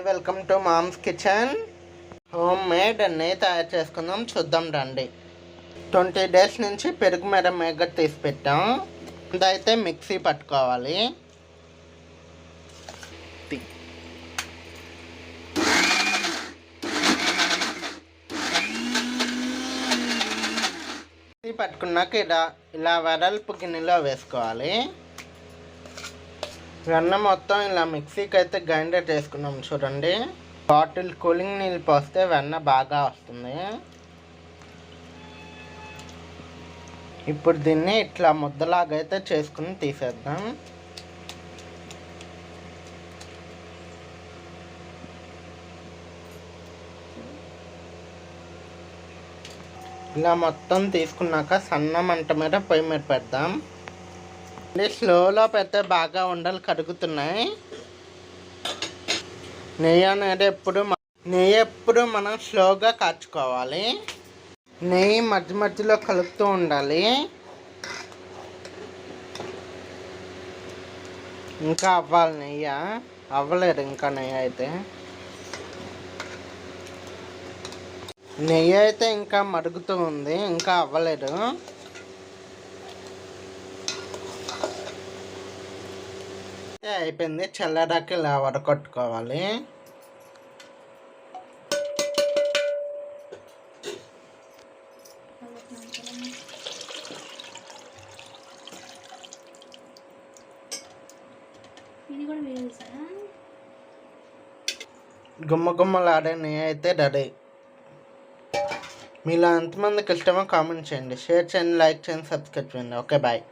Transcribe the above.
Welcome to mom's kitchen. Home made అన్నీ తయారు చేసుకుందాం, చూద్దాం రండి. 20 డేస్ నుంచి పెరుగు మీద మేగడ తీసి పెట్టాం. ఇదైతే మిక్సీ పట్టుకోవాలి. మిక్సీ పట్టుకున్నాక ఇలా వెడల్పు గిన్నెలో వేసుకోవాలి. వెన్న మొత్తం ఇలా మిక్సీకి అయితే గ్రైండర్ చేసుకున్నాం చూడండి. బాటిల్ కూలింగ్ నీళ్ళు పోస్తే వెన్న బాగా వస్తుంది. ఇప్పుడు దీన్ని ఇట్లా ముద్దలాగా అయితే చేసుకుని తీసేద్దాం. ఇలా మొత్తం తీసుకున్నాక సన్న మంట మీద పొయ్యి మీద పెడదాం. స్లోలో పెడితే బాగా ఉండలు కరుగుతున్నాయి. నెయ్యి ఎప్పుడు మనం స్లోగా కాచుకోవాలి. నెయ్యి మధ్య మధ్యలో కలుపుతూ ఉండాలి. ఇంకా అవ్వాలి. నెయ్యి అవ్వలేదు ఇంకా. నెయ్యి అయితే ఇంకా మరుగుతూ ఉంది, ఇంకా అవ్వలేదు. అయిపోయింది. చల్లడాకి ఇలా వడకొట్టుకోవాలి. గుమ్మ గుమ్మలాడే నెయ్యి అయితే రెడీ. మీలో ఎంతమందికి ఇష్టమో కామెంట్ చేయండి, షేర్ చేయండి, లైక్ చేయండి, సబ్స్క్రైబ్ చేయండి. Okay, bye.